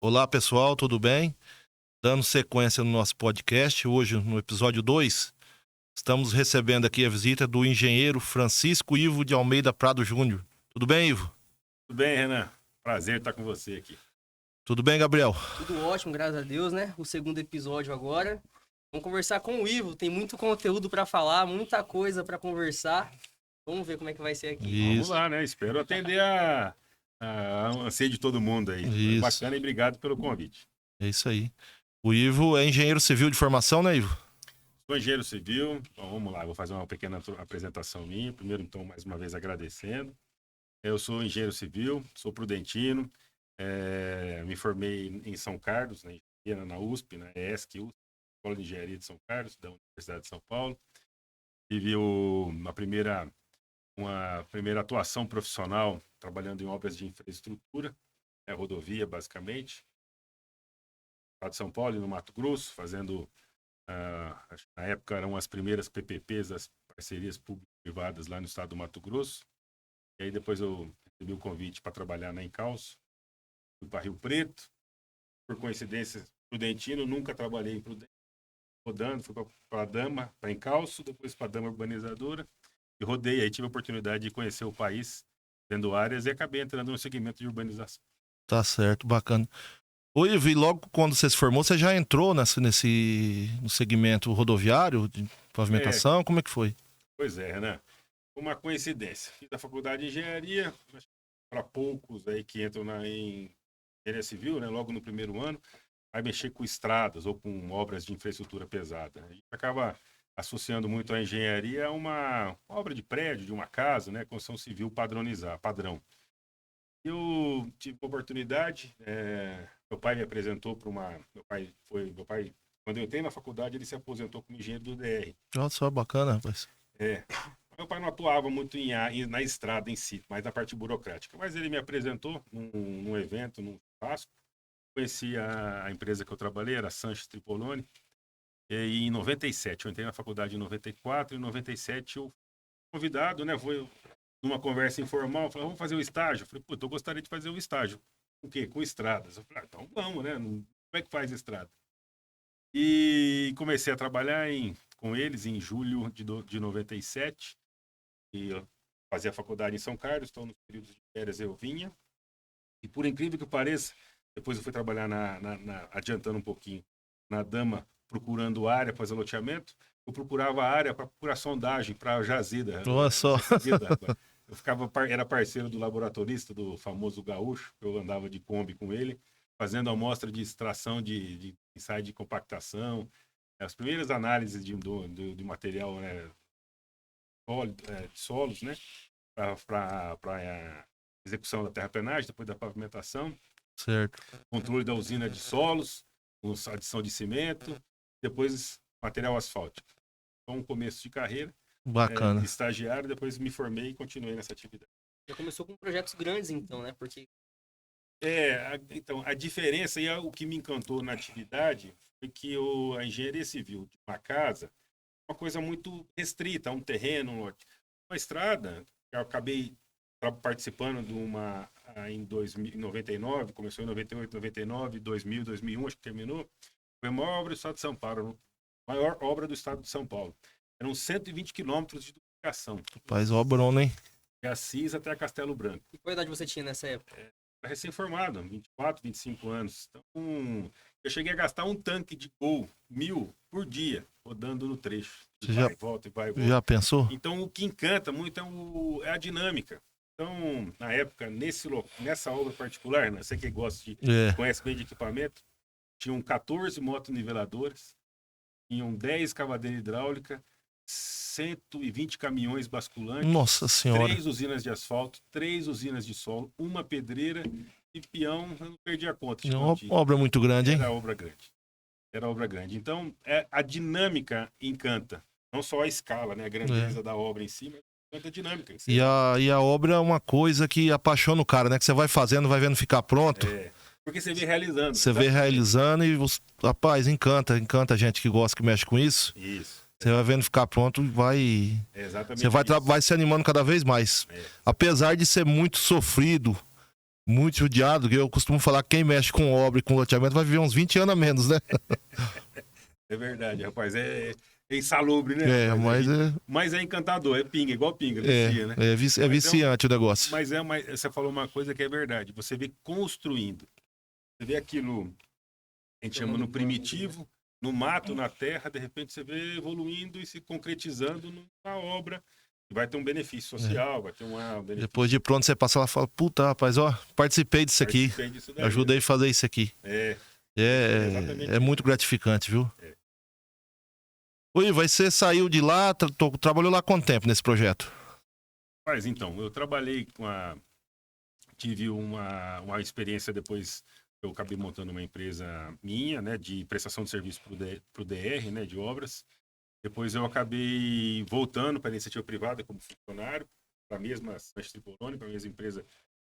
Olá pessoal, tudo bem? Dando sequência no nosso podcast, hoje no episódio 2, estamos recebendo aqui a visita do engenheiro Francisco Ivo de Almeida Prado Júnior. Tudo bem, Ivo? Tudo bem, Renan? Prazer estar com você aqui. Tudo bem, Gabriel? Tudo ótimo, graças a Deus, né? O segundo episódio agora. Vamos conversar com o Ivo, tem muito conteúdo para falar, muita coisa para conversar. Vamos ver como é que vai ser aqui. Vamos lá, né? Espero atender a anseio de todo mundo aí. Foi Isso. bacana e obrigado pelo convite. É isso aí. O Ivo é engenheiro civil de formação, né, Ivo? Sou engenheiro civil, então vamos lá, vou fazer uma pequena apresentação minha. Primeiro, então, mais uma vez agradecendo. Eu sou engenheiro civil, sou prudentino, me formei em São Carlos, na USP, na ESC, Escola de Engenharia de São Carlos, da Universidade de São Paulo. Tive uma primeira atuação profissional trabalhando em obras de infraestrutura, rodovia, basicamente. Lá de São Paulo e no Mato Grosso, fazendo, na época eram as primeiras PPPs, as parcerias público-privadas lá no estado do Mato Grosso. E aí depois eu recebi o convite para trabalhar na Encalço, fui para Rio Preto. Por coincidência, Prudentino, nunca trabalhei em Prudente. Rodando, fui para a Dama, para Encalço, depois para a Dama Urbanizadora. E rodei, aí tive a oportunidade de conhecer o país, vendo áreas, e acabei entrando no segmento de urbanização. Tá certo, bacana. Ô, Ivo, e logo quando você se formou, você já entrou no segmento rodoviário, de pavimentação? Como é que foi? Pois é, Renan. Uma coincidência. Fiz a faculdade de engenharia, para poucos aí que entram em engenharia civil, né, logo no primeiro ano, vai mexer com estradas ou com obras de infraestrutura pesada. A gente acaba associando muito a engenharia a uma obra de prédio, de uma casa, né, construção civil padrão. Eu tive uma oportunidade, meu pai me apresentou para meu pai, quando eu entrei na faculdade, ele se aposentou como engenheiro do DR. Olha só, bacana, rapaz. Meu pai não atuava muito na estrada em si, mas na parte burocrática. Mas ele me apresentou num evento, num churrasco. Conheci a empresa que eu trabalhei, era a Sanches Tripolone. E em 97, eu entrei na faculdade em 94, e em 97 eu fui convidado, né? Foi numa conversa informal, falei, vamos fazer um estágio? Eu falei, eu gostaria de fazer um estágio. Com o quê? Com estradas. Eu falei, então vamos, né? Como é que faz estrada? E comecei a trabalhar com eles em julho de 97. E eu fazia faculdade em São Carlos, então nos períodos de férias eu vinha. E por incrível que pareça, depois eu fui trabalhar adiantando um pouquinho, na Dama, procurando área para fazer loteamento. Eu procurava área para procurar sondagem para jazida. Olha só. Era parceiro do laboratorista, do famoso Gaúcho, eu andava de Kombi com ele, fazendo amostra de extração de ensaio de compactação, as primeiras análises de material, né, de solos, né, para execução da terraplenagem, depois da pavimentação. Certo. Controle da usina de solos, adição de cimento, depois material asfáltico. Então, um começo de carreira. Bacana. Estagiário, depois me formei e continuei nessa atividade. Já começou com projetos grandes então, né? Porque então, a diferença e o que me encantou na atividade foi que a engenharia civil de uma casa é uma coisa muito restrita, um terreno, uma estrada. Eu acabei participando de uma em 99, começou em 98, 99, 2000, 2001, acho que terminou. Foi a maior obra do estado de São Paulo, maior obra do estado de São Paulo. Eram 120 quilômetros de duplicação. Rapaz, obrona, hein? De Assis até Castelo Branco. E qual idade você tinha nessa época? Recém-formado, 24, 25 anos. Então, eu cheguei a gastar um tanque de Gol 1000 por dia, rodando no trecho. Você vai e volta. Já pensou? Então, o que encanta muito é a dinâmica. Então, na época, nessa obra particular, né, você que gosta conhece bem de equipamento, tinham 14 motoniveladoras, tinham 10 escavadeiras hidráulicas, 120 caminhões basculantes. Nossa Senhora. 3 usinas de asfalto, 3 usinas de solo, uma pedreira e peão, eu não perdi a conta. É uma obra muito grande, hein? Era obra grande. Então, a dinâmica encanta. Não só a escala, né? A grandeza da obra em si, mas encanta a dinâmica. E a obra é uma coisa que apaixona o cara, né? Que você vai fazendo, vai vendo ficar pronto. Porque você vê realizando. Você vê realizando e, rapaz, encanta a gente que gosta, que mexe com isso. Isso. Você vai vendo ficar pronto e vai... Exatamente. Você vai se animando cada vez mais. Apesar de ser muito sofrido Muito judiado, que eu costumo falar que quem mexe com obra e com loteamento vai viver uns 20 anos a menos, né? É verdade, rapaz. É insalubre, né, É, rapaz? mas Mas é encantador, é pinga, igual pinga, vicia, né? é Mas viciante o negócio. Você falou uma coisa que é verdade. Você vê construindo. Você vê aquilo, a gente chama no primitivo, no mato, na terra, de repente você vê evoluindo e se concretizando numa obra. E vai ter um benefício social, vai ter um benefício. Depois de pronto você passa lá e fala, puta, rapaz, ó, participei disso aqui. Participei disso daí, Ajudei né? a fazer isso aqui. Exatamente É muito gratificante, viu? É. Oi, você saiu de lá, trabalhou lá quanto tempo nesse projeto? Mas então, eu trabalhei tive uma experiência depois, eu acabei montando uma empresa minha, né, de prestação de serviço para o DR, né, de obras. Depois eu acabei voltando para a iniciativa privada como funcionário, para a mesma Sanches Tripolone, para a mesma empresa.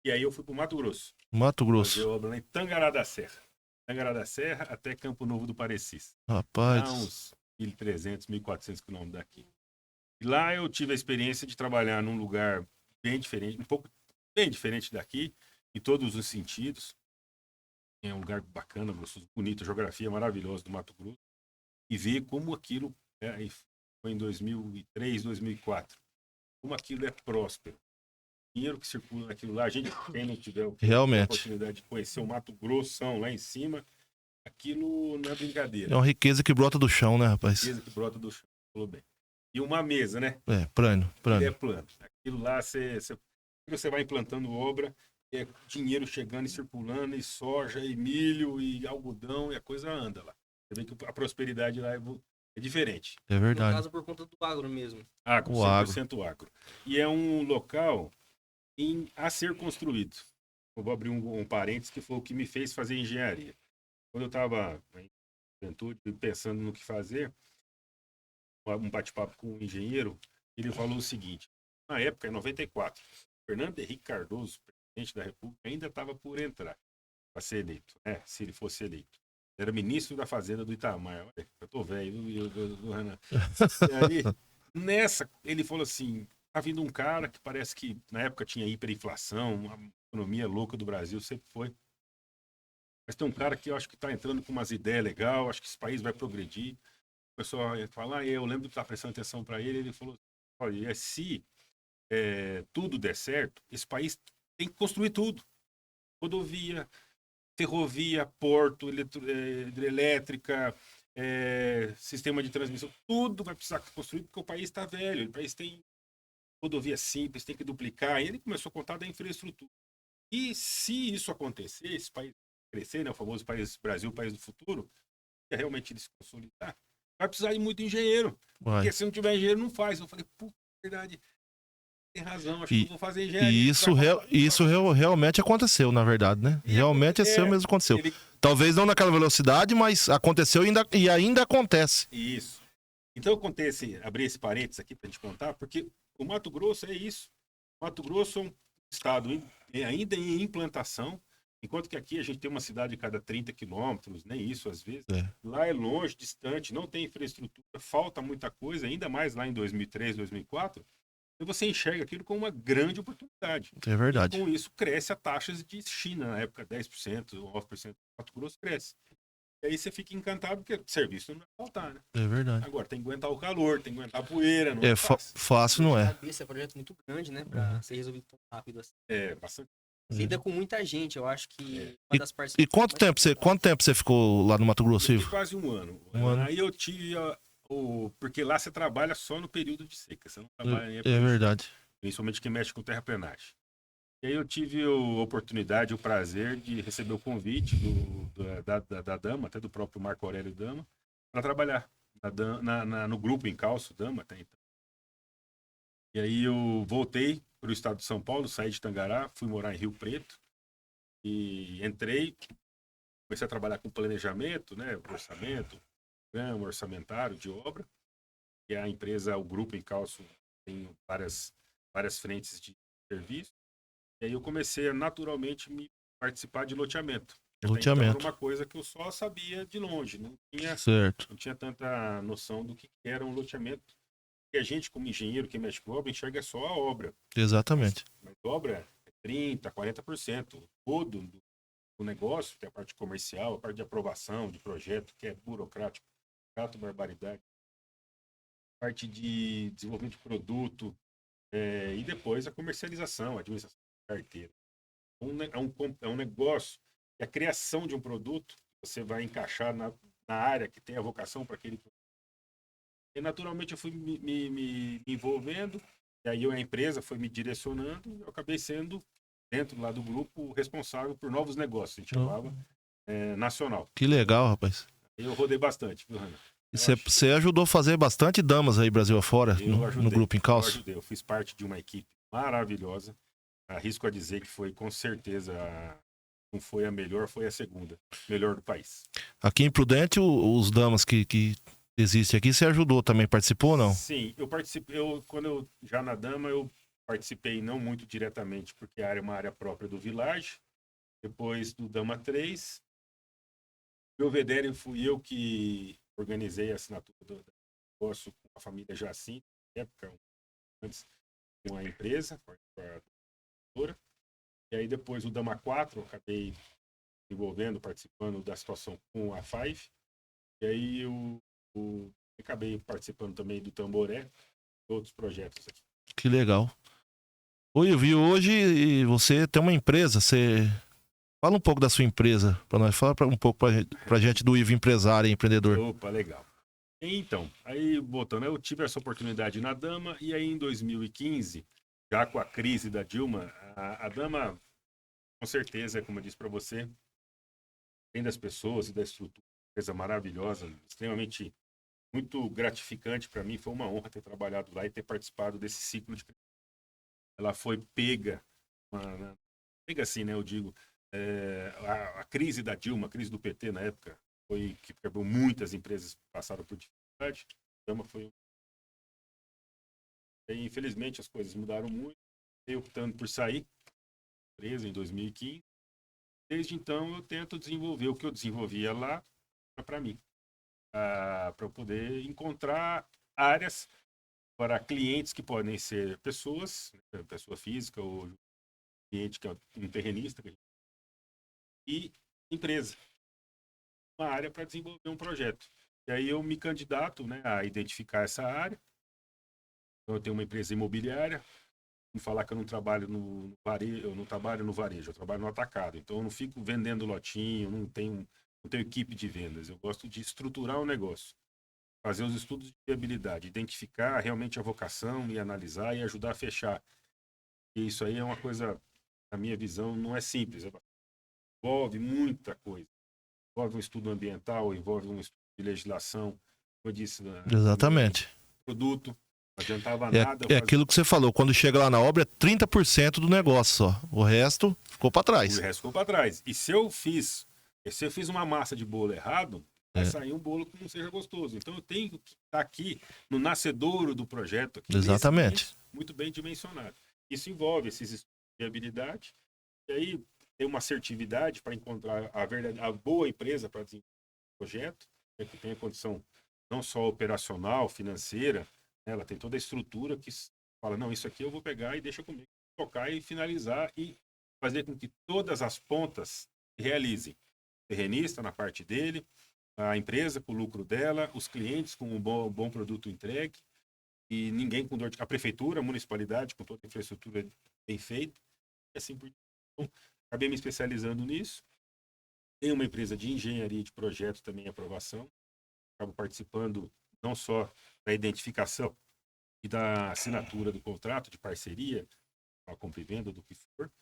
E aí eu fui para o Mato Grosso. Mato Fazer Grosso. obra lá em Tangará da Serra. Tangará da Serra até Campo Novo do Parecis. Rapaz. Há uns 1.300, 1.400 quilômetros daqui. E lá eu tive a experiência de trabalhar num lugar bem diferente, um pouco bem diferente daqui, em todos os sentidos. É um lugar bacana, gostoso, bonito, a geografia maravilhosa do Mato Grosso. E ver como aquilo, foi em 2003, 2004, como aquilo é próspero. O dinheiro que circula naquilo lá, a gente, quem não tiver a oportunidade de conhecer o Mato Grossão lá em cima, aquilo não é brincadeira. É uma riqueza que brota do chão, né, rapaz? Riqueza que brota do chão, falou bem. E uma mesa, né? Plano. Ele é plano. Aquilo lá, você vai implantando obra, é dinheiro chegando e circulando, e soja, e milho, e algodão, e a coisa anda lá. Você vê que a prosperidade lá é diferente. É verdade. No caso, por conta do agro mesmo. Agro, O 100% agro. E é um local a ser construído. Eu vou abrir um parênteses, que foi o que me fez fazer engenharia. Quando eu estava em juventude, pensando no que fazer, um bate-papo com um engenheiro, ele falou o seguinte: na época, em 94, Fernando Henrique Cardoso, presidente da República, ainda estava por entrar para ser eleito, né? Se ele fosse eleito. Ele era ministro da Fazenda do Itamar. Olha, eu tô velho, Renan. E aí, ele falou assim: tá vindo um cara que parece que na época tinha hiperinflação, uma economia louca do Brasil, sempre foi. Mas tem um cara que eu acho que está entrando com umas ideias legais, acho que esse país vai progredir. O pessoal ia falar, eu lembro de estar prestando atenção para ele, ele falou: olha, se tudo der certo, esse país tem que construir tudo. Rodovia, ferrovia, porto, hidrelétrica, sistema de transmissão, tudo vai precisar construir porque o país está velho, o país tem rodovia simples, tem que duplicar. E ele começou a contar da infraestrutura. E se isso acontecer, esse país crescer, né, o famoso país Brasil, país do futuro, se realmente ele se consolidar, vai precisar de muito engenheiro. Porque se não tiver engenheiro, não faz. Eu falei, puta, verdade, tem razão, acho que eu vou fazer engenharia. E isso realmente aconteceu, na verdade, né? Realmente mesmo aconteceu. Talvez não naquela velocidade, mas aconteceu e ainda acontece. Isso. Então eu abri esse parênteses aqui pra gente contar, porque o Mato Grosso é isso. O Mato Grosso é um estado ainda em implantação, enquanto que aqui a gente tem uma cidade a cada 30 quilômetros, nem isso às vezes. Lá é longe, distante, não tem infraestrutura, falta muita coisa, ainda mais lá em 2003, 2004. E você enxerga aquilo como uma grande oportunidade. É verdade. E com isso cresce a taxas de China, na época 10%, 9%, Mato Grosso cresce. E aí você fica encantado porque serviço não vai faltar, né? É verdade. Agora tem que aguentar o calor, tem que aguentar a poeira, não fácil não é. Esse é um projeto muito grande, né? Pra ser resolvido tão rápido assim. Bastante. Lida com muita gente, eu acho que uma das partes. E quanto tempo você ficou lá no Mato Grosso, Ivo? Quase um ano. Aí eu tive porque lá você trabalha só no período de seca, você não trabalha em época É verdade. Principalmente quem mexe com terraplenagem. E aí eu tive a oportunidade, o prazer de receber o convite da Dama, até do próprio Marco Aurélio Dama, para trabalhar no grupo Encalço Dama até então. E aí eu voltei para o estado de São Paulo, saí de Tangará, fui morar em Rio Preto e entrei, comecei a trabalhar com planejamento, né, orçamento, programa orçamentário de obra. E a empresa, o grupo Encalço, tem várias frentes de serviço. E aí eu comecei a naturalmente participar de loteamento. Então era uma coisa que eu só sabia de longe, não tinha tanta noção do que era um loteamento. E a gente, como engenheiro que mexe com obra, enxerga só a obra. Exatamente. Mas obra 30%, 40%. Todo do negócio, que é a parte comercial, a parte de aprovação de projeto, que é burocrático, chato, barbaridade. Parte de desenvolvimento de produto, e depois a comercialização, a administração da carteira. É um negócio, é a criação de um produto, você vai encaixar na área que tem a vocação para aquele produto. E naturalmente eu fui me envolvendo, e aí a empresa foi me direcionando, e eu acabei sendo, dentro lá do grupo, responsável por novos negócios, a gente chamava nacional. Que legal, rapaz. Eu rodei bastante, viu, Rana? E você ajudou a fazer bastante damas aí, Brasil afora, no grupo Encalço? Eu ajudei, eu fiz parte de uma equipe maravilhosa. Arrisco a dizer que foi, com certeza, não foi a melhor, foi a segunda melhor do país. Aqui em Prudente, os damas que existem aqui, você ajudou também, participou ou não? Sim, eu participei, já na dama, eu participei não muito diretamente, porque a área é uma área própria do Village. Depois do Dama 3, Belvedere fui eu que organizei a assinatura do negócio com a família Jacinto, na época, antes com a empresa, com a produtora. E aí depois o Dama 4, eu acabei envolvendo, participando da situação com a Five. E aí eu acabei participando também do Tamboré, outros projetos aqui. Que legal. Oi, eu vi hoje você tem uma empresa, você... Fala um pouco da sua empresa para nós, fala um pouco pra gente do Ivo empresário e empreendedor. Opa, legal. Então, aí voltando, eu tive essa oportunidade na Dama, e aí em 2015, já com a crise da Dilma, a Dama, com certeza, como eu disse para você, além das pessoas e da estrutura, coisa maravilhosa, extremamente muito gratificante para mim, foi uma honra ter trabalhado lá e ter participado desse ciclo de crescimento. Ela foi pega assim, né, eu digo, a crise da Dilma, a crise do PT na época, foi que quebrou muitas empresas que passaram por dificuldade. A Dama foi... E, infelizmente, as coisas mudaram muito. Eu optando por sair da empresa em 2015. Desde então, eu tento desenvolver o que eu desenvolvia lá para mim. Para eu poder encontrar áreas para clientes que podem ser pessoas, pessoa física ou cliente que é um terrenista, e empresa. Uma área para desenvolver um projeto. E aí eu me candidato, né, a identificar essa área. Então eu tenho uma empresa imobiliária. Vou falar que eu não trabalho no varejo, eu não trabalho no varejo, eu trabalho no atacado. Então eu não fico vendendo lotinho, não tenho equipe de vendas. Eu gosto de estruturar o negócio, fazer os estudos de viabilidade, identificar realmente a vocação e analisar e ajudar a fechar. E isso aí é uma coisa, na minha visão, não é simples. Envolve muita coisa. Envolve um estudo ambiental, envolve um estudo de legislação, como eu disse, exatamente. Produto. Não adiantava nada. É aquilo que você falou, quando chega lá na obra é 30% do negócio só. O resto ficou para trás. O resto ficou para trás. E se eu fiz uma massa de bolo errado, vai sair um bolo que não seja gostoso. Então eu tenho que estar aqui no nascedouro do projeto. Aqui, exatamente. Muito bem dimensionado. Isso envolve esses estudos de habilidade. E aí tem uma assertividade para encontrar a boa empresa para desenvolver o projeto, que tem a condição não só operacional, financeira, ela tem toda a estrutura que fala, não, isso aqui eu vou pegar e deixa comigo tocar e finalizar e fazer com que todas as pontas se realizem. O terrenista na parte dele, a empresa com o lucro dela, os clientes com um bom produto entregue, e ninguém com dor de... A prefeitura, a municipalidade com toda a infraestrutura bem feita, e assim por diante. Então, acabei me especializando nisso. Tenho uma empresa de engenharia de projeto também em aprovação. Acabo participando não só da identificação e da assinatura do contrato de parceria, a compra e venda do que for,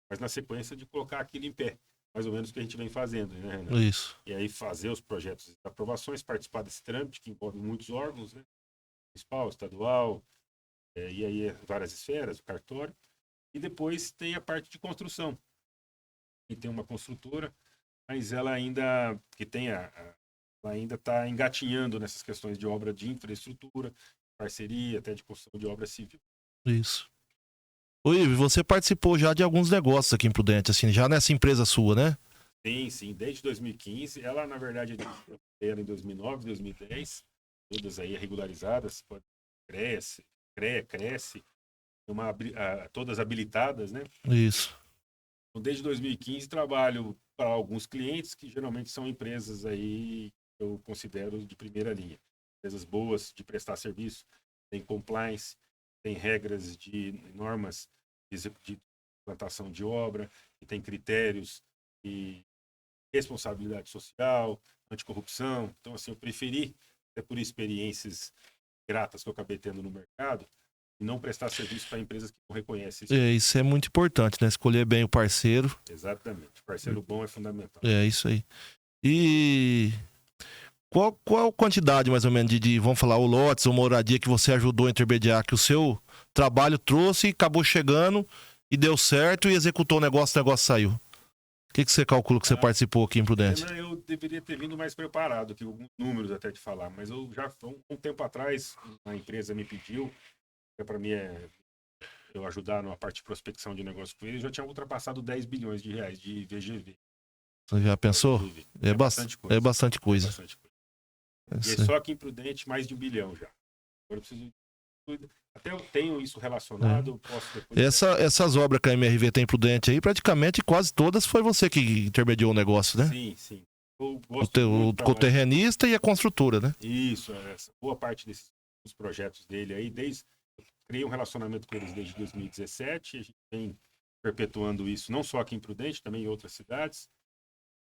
mas na sequência de colocar aquilo em pé, mais ou menos o que a gente vem fazendo, né, Renan? Isso. E aí fazer os projetos de aprovações, participar desse trâmite que envolve muitos órgãos, né? Municipal, estadual, e aí várias esferas, o cartório. E depois tem a parte de construção. E tem uma construtora, mas ela ainda ela ainda está engatinhando nessas questões de obra de infraestrutura, parceria, até de construção de obra civil. Isso. Oi, Ivo, você participou já de alguns negócios aqui em Prudente, assim, já nessa empresa sua, né? Sim, desde 2015. Ela, na verdade, era em 2009, 2010, todas aí regularizadas, cresce, todas habilitadas, né? Isso. Então, desde 2015 trabalho para alguns clientes que geralmente são empresas aí que eu considero de primeira linha. Empresas boas de prestar serviço, tem compliance, tem regras de normas de implantação de obra, e tem critérios de responsabilidade social, anticorrupção. Então, assim, eu preferi, até por experiências gratas que eu acabei tendo no mercado, e não prestar serviço para empresas que não reconhecem isso. Isso é muito importante, né? Escolher bem o parceiro. Exatamente. Parceiro bom é fundamental. É isso aí. E qual quantidade, mais ou menos, vamos falar, o lotes ou moradia que você ajudou a intermediar, que o seu trabalho trouxe e acabou chegando e deu certo e executou o negócio saiu? O que você calcula que você participou aqui em Prudente? Eu deveria ter vindo mais preparado, que alguns números até de falar, mas eu já, um tempo atrás, a empresa me pediu, para mim eu ajudar na parte de prospecção de negócio com eles, já tinha ultrapassado 10 bilhões de reais de VGV. Você já pensou? É bastante coisa. É bastante coisa. E só aqui em Prudente, mais de 1 bilhão já. Agora eu preciso... Até eu tenho isso relacionado, eu posso depois... Essas obras que a MRV tem Prudente aí, praticamente quase todas foi você que intermediou o negócio, né? Sim, sim. O terrenista e a construtora, né? Isso, boa parte desses projetos dele aí, criei um relacionamento com eles desde 2017, a gente vem perpetuando isso, não só aqui em Prudente, também em outras cidades.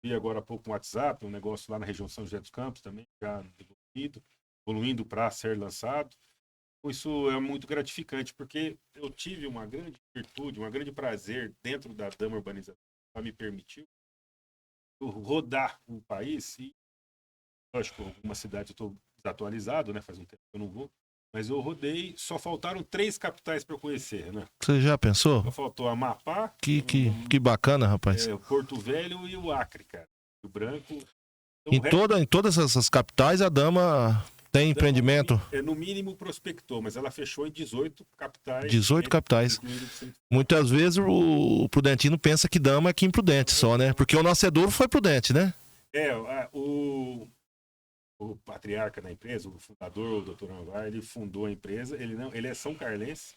Vi agora há pouco um WhatsApp, um negócio lá na região São José dos Campos também, já evoluindo para ser lançado. Isso é muito gratificante, porque eu tive uma grande virtude, um grande prazer dentro da Dama Urbanização, que me permitiu rodar o país e, lógico, algumas cidades eu estou desatualizado, né? Faz um tempo que eu não vou, mas eu rodei, só faltaram 3 capitais para eu conhecer, né? Você já pensou? Só faltou Amapá, que bacana, rapaz. Porto Velho e o Acre, cara. O Branco. Então, em todas essas capitais, a Dama tem empreendimento? No mínimo prospectou, mas ela fechou em 18 capitais. 18 capitais. Muitas vezes o prudentino pensa que Dama é aqui em Prudente só, né? Porque o nascedouro foi Prudente, né? O patriarca da empresa, o fundador, o Dr. Anvar, ele fundou a empresa. Ele é são carlense,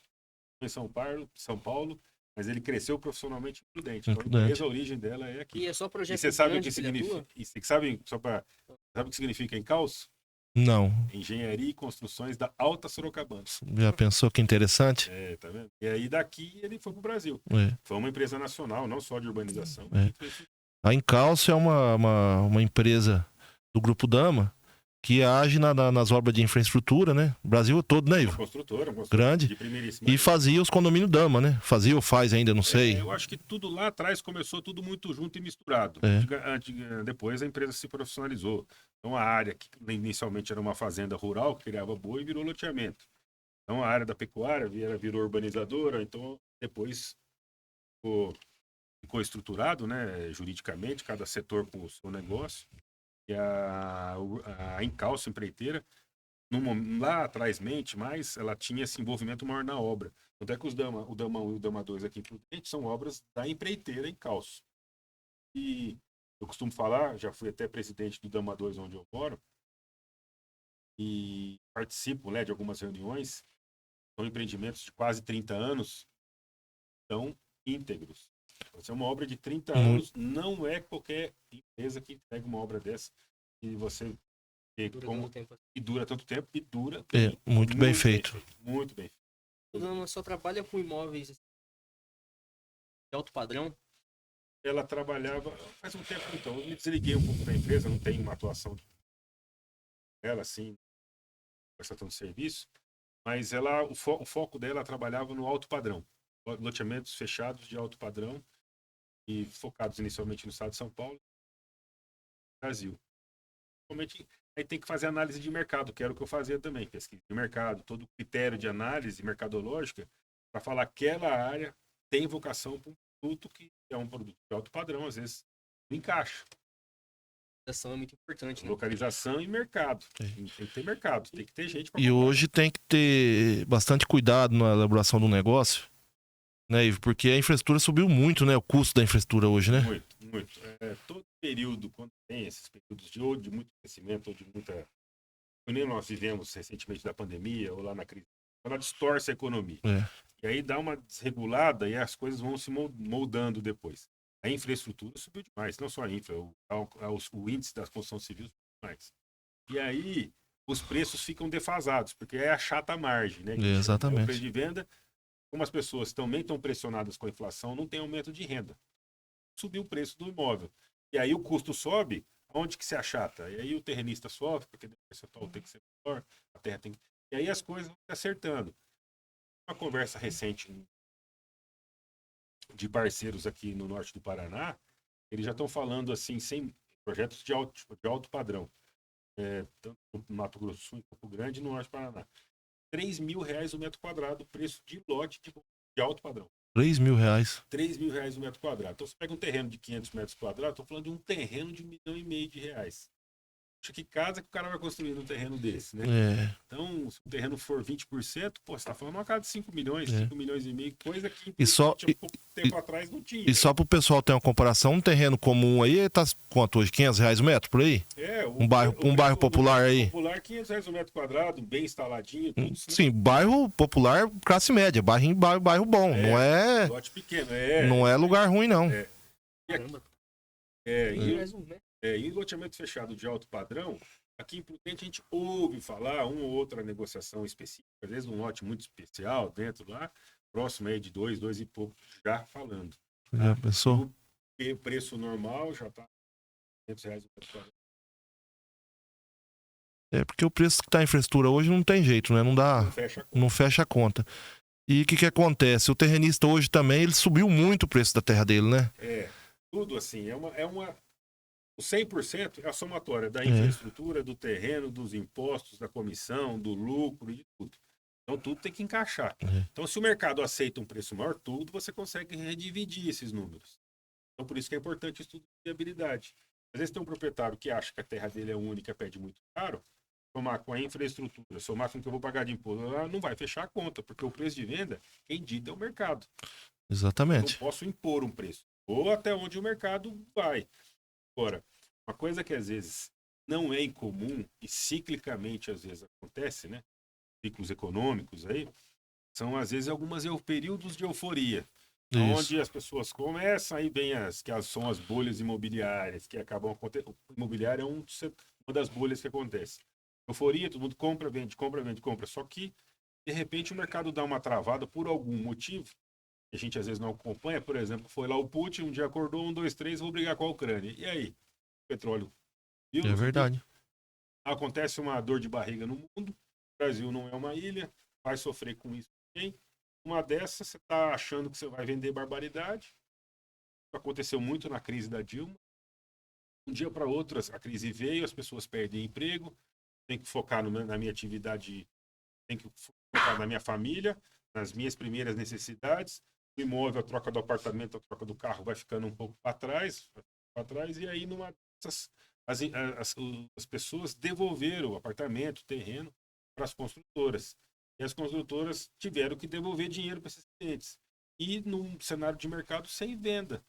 em São Paulo, mas ele cresceu profissionalmente em Prudente. Então, a origem dela é aqui. E é só projeto. E você sabe o que significa? Sabe o que significa encalço? Não. Engenharia e Construções da Alta Sorocabana. Já pensou que interessante? Tá vendo? E aí daqui ele foi pro Brasil. Foi uma empresa nacional, não só de urbanização. A Encalço é uma empresa do Grupo Dama que age nas obras de infraestrutura, né? O Brasil todo, né, Ivo? Uma construtora grande. De primeiríssima. E fazia os condomínios Dama, né? Fazia ou faz ainda, não sei. Eu acho que tudo lá atrás começou tudo muito junto e misturado. Depois a empresa se profissionalizou. Então a área que inicialmente era uma fazenda rural, que criava boi, virou loteamento. Então a área da pecuária virou urbanizadora. Então depois ficou estruturado, né, juridicamente, cada setor com o seu negócio. E a Encalço empreiteira, lá atrás, mas ela tinha esse envolvimento maior na obra. Tanto é que o Dama 1 e o Dama 2 aqui em Prudente são obras da empreiteira Encalço. E eu costumo falar, já fui até presidente do Dama 2, onde eu moro, e participo, né, de algumas reuniões. São empreendimentos de quase 30 anos, são íntegros. Se é uma obra de 30 anos, não é qualquer empresa que entrega uma obra dessa e você dura tanto tempo e dura bem, muito bem feito. Muito bem feito. O Dama só trabalha com imóveis de alto padrão? Ela trabalhava faz um tempo, então eu me desliguei um pouco da empresa, não tenho uma atuação dela assim, prestando serviço, mas o foco dela trabalhava no alto padrão, loteamentos fechados de alto padrão e focados inicialmente no estado de São Paulo, Brasil. Realmente, aí tem que fazer análise de mercado, que era o que eu fazia também, pesquisa de mercado, todo critério de análise mercadológica, para falar que aquela área tem vocação para um produto que é um produto de alto padrão, às vezes não encaixa. Localização é muito importante, né? Localização e mercado. Tem que ter mercado, tem que ter gente para comprar. E hoje tem que ter bastante cuidado na elaboração do negócio, né, Ivo? Porque a infraestrutura subiu muito, né? O custo da infraestrutura hoje, né? Muito, muito. Todo período, quando tem esses períodos de muito crescimento, ou de muita... Nem nós vivemos recentemente da pandemia, ou lá na crise ela distorce a economia. E aí dá uma desregulada e as coisas vão se moldando depois. A infraestrutura subiu demais, não só a infra, o índice da construção civil subiu demais. E aí os preços ficam defasados, porque é a chata margem, né? Exatamente. O preço de venda, como as pessoas também estão pressionadas com a inflação, não tem aumento de renda. Subiu o preço do imóvel. E aí o custo sobe, onde que se achata? E aí o terrenista sofre, porque o percentual tem que ser maior, a terra tem que... E aí as coisas vão se acertando. Uma conversa recente de parceiros aqui no norte do Paraná, eles já estão falando assim, sem projetos de alto padrão, tanto no Mato Grosso do Sul, em Campo Grande e no norte do Paraná. R$3.000 o metro quadrado, preço de lote de alto padrão. R$3.000. R$3.000 o metro quadrado. Então você pega um terreno de 500 metros quadrados, estou falando de um terreno de R$1,5 milhão. Acho que casa que o cara vai construir num terreno desse, né? Então, se o terreno for 20%, pô, você tá falando uma casa de 5 milhões, 5 milhões e meio, coisa que e pouco tempo atrás não tinha. E só pro pessoal ter uma comparação, um terreno comum aí tá quanto hoje? R$500 o metro, por aí? Um bairro popular aí? Popular, R$500 o metro quadrado, bem instaladinho, tudo. Sim, bairro popular, classe média, bairro bom, não é... Lote pequeno, não é lugar ruim, não. Em loteamento fechado de alto padrão, aqui em Prudente a gente ouve falar uma ou outra negociação específica, às vezes um lote muito especial dentro lá, próximo aí de 2 e pouco, já falando. Já pensou? O preço normal já está R$500 o metro quadrado. Porque o preço que tá em infraestrutura hoje não tem jeito, né? Não dá, não fecha a conta. E o que acontece? O terrenista hoje também, ele subiu muito o preço da terra dele, né? Tudo assim, o 100% é a somatória da infraestrutura, do terreno, dos impostos, da comissão, do lucro e de tudo. Então tudo tem que encaixar. Então se o mercado aceita um preço maior, tudo você consegue redividir esses números. Então por isso que é importante o estudo de viabilidade. Às vezes tem um proprietário que acha que a terra dele é única, pede muito caro, somar com a infraestrutura, somar com o que eu vou pagar de imposto, não vai fechar a conta, porque o preço de venda, quem dita é o mercado. Exatamente. Eu não posso impor um preço, ou até onde o mercado vai. Agora, uma coisa que às vezes não é incomum e ciclicamente às vezes acontece, né? Ciclos econômicos aí, são às vezes algumas períodos de euforia. Onde as pessoas começam, aí vem são as bolhas imobiliárias que acabam acontecendo. O imobiliário é uma das bolhas que acontece. Euforia, todo mundo compra, vende, compra. Só que, de repente, o mercado dá uma travada por algum motivo. A gente às vezes não acompanha. Por exemplo, foi lá o Putin, um dia acordou, 1, 2, 3, vou brigar com a Ucrânia. E aí? O petróleo. Viu? É verdade. Acontece uma dor de barriga no mundo. O Brasil não é uma ilha. Vai sofrer com isso também. Uma dessas, você está achando que você vai vender barbaridade. Aconteceu muito na crise da Dilma. Um dia para outro, a crise veio, as pessoas perdem emprego. Tem que focar na minha atividade, tem que focar na minha família, nas minhas primeiras necessidades. O imóvel, a troca do apartamento, a troca do carro vai ficando um pouco para trás. E aí, numa dessas, as pessoas devolveram o apartamento, o terreno, para as construtoras. E as construtoras tiveram que devolver dinheiro para esses clientes. E num cenário de mercado sem venda,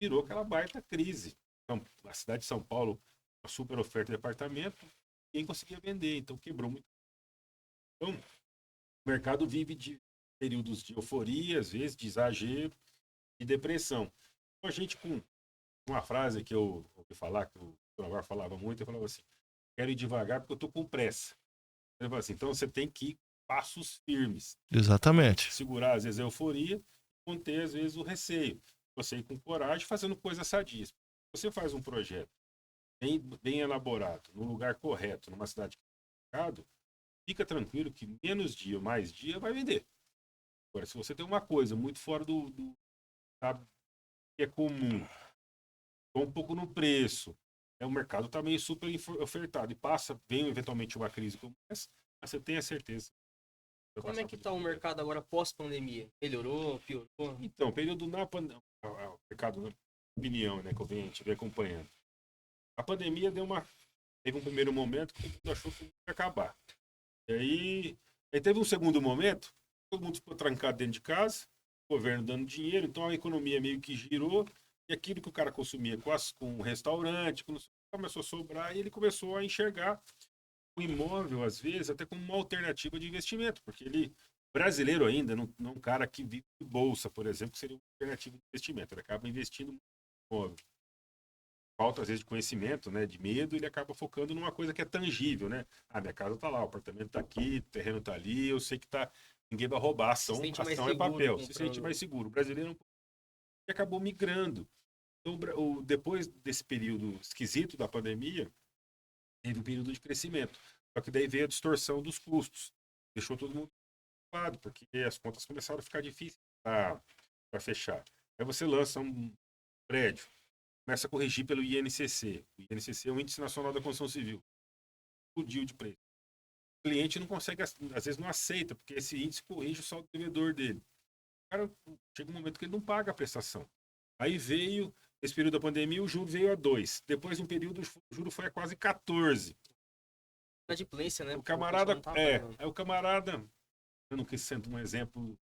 virou aquela baita crise. Então, a cidade de São Paulo, uma super oferta de apartamento, ninguém conseguia vender, então quebrou muito. Então, o mercado vive de períodos de euforia, às vezes, de exagero e depressão. Então, a gente, com uma frase que eu ouvi falar, que o Navarro falava muito, eu falava assim, quero ir devagar porque eu estou com pressa. Ele falava assim, então você tem que ir passos firmes. Exatamente. Segurar, às vezes, a euforia, conter, às vezes, o receio. Você ir com coragem, fazendo coisas sadias. Você faz um projeto bem elaborado, no lugar correto, numa cidade que é mercado, fica tranquilo que menos dia ou mais dia vai vender. Agora, se você tem uma coisa muito fora sabe, que é comum, um pouco no preço, o mercado está meio super ofertado e vem eventualmente uma crise como essa, mas você tem a certeza. Como é que está o mercado agora pós-pandemia? Melhorou, piorou? Então, período na pandemia, o mercado, na opinião, né, que a gente vem acompanhando. A pandemia teve um primeiro momento que todo mundo achou que ia acabar. E aí teve um segundo momento, todo mundo ficou trancado dentro de casa, o governo dando dinheiro, então a economia meio que girou, e aquilo que o cara consumia com o restaurante, começou a sobrar, e ele começou a enxergar o imóvel, às vezes, até como uma alternativa de investimento, porque ele brasileiro ainda não é um cara que vive de bolsa, por exemplo, que seria uma alternativa de investimento. Ele acaba investindo muito em imóvel. Falta, às vezes, de conhecimento, né, de medo, ele acaba focando numa coisa que é tangível, né? Ah, minha casa tá lá, o apartamento tá aqui, o terreno tá ali, eu sei que tá, ninguém vai roubar, Se ação sente mais é seguro papel, se comprando. sente mais seguro. O brasileiro acabou migrando. Então, depois desse período esquisito da pandemia, teve um período de crescimento. Só que daí veio a distorção dos custos. Deixou todo mundo preocupado, porque as contas começaram a ficar difíceis para fechar. Aí você lança um prédio, começa a corrigir pelo INCC. O INCC é o Índice Nacional da Construção Civil. Explodiu de preço. O cliente não consegue, às vezes não aceita, porque esse índice corrige o saldo devedor dele. O cara chega um momento que ele não paga a prestação. Aí veio, esse período da pandemia, o juro veio a 2. Depois de um período, o juro foi a quase 14. Inadimplência, né? O Porque camarada, não tá pagando. aí o camarada, eu não quis ser um exemplo,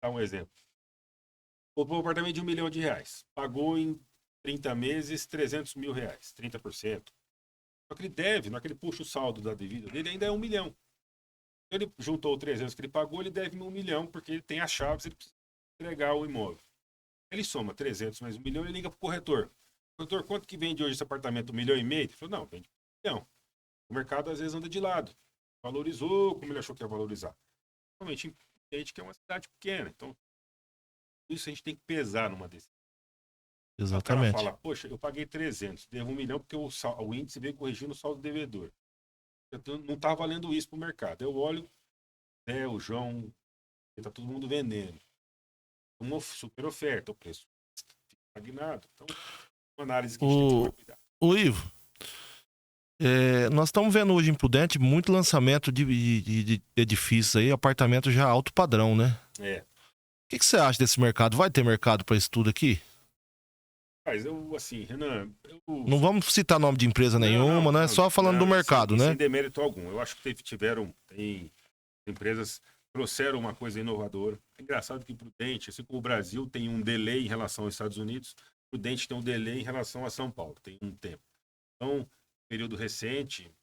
dar um exemplo. Comprou um apartamento de R$1 milhão, pagou em 30 meses R$300 mil, 30%. Só que ele deve, não é que ele puxa o saldo da dívida dele, ainda é R$1 milhão. Ele juntou 300 que ele pagou, ele deve R$1 milhão, porque ele tem as chaves, ele precisa entregar o imóvel. Ele soma 300 mais R$1 milhão, ele liga pro corretor. Corretor, quanto que vende hoje esse apartamento? R$1,5 milhão? Ele falou, não, vende R$1 milhão. O mercado às vezes anda de lado. Valorizou como ele achou que ia valorizar. Realmente entende que é uma cidade pequena. Então, isso a gente tem que pesar numa decisão. O cara Exatamente. fala, poxa, eu paguei 300, devo R$1 milhão porque o índice veio corrigindo o saldo devedor. Não está valendo isso para o mercado. Eu olho, né, o João, está todo mundo vendendo. Uma super oferta, o preço fica estagnado. Então, uma análise que a gente tem que tomar cuidado. O Ivo, nós estamos vendo hoje em Prudente muito lançamento de edifícios aí, apartamento já alto padrão, né? É. O que você acha desse mercado? Vai ter mercado para isso tudo aqui? Mas eu, assim, Renan... Não vamos citar nome de empresa nenhuma, né? Só falando do mercado, né? Sem demérito algum. Eu acho que tem empresas que trouxeram uma coisa inovadora. É engraçado que Prudente, assim como o Brasil tem um delay em relação aos Estados Unidos, Prudente tem um delay em relação a São Paulo, tem um tempo. Então, período recente,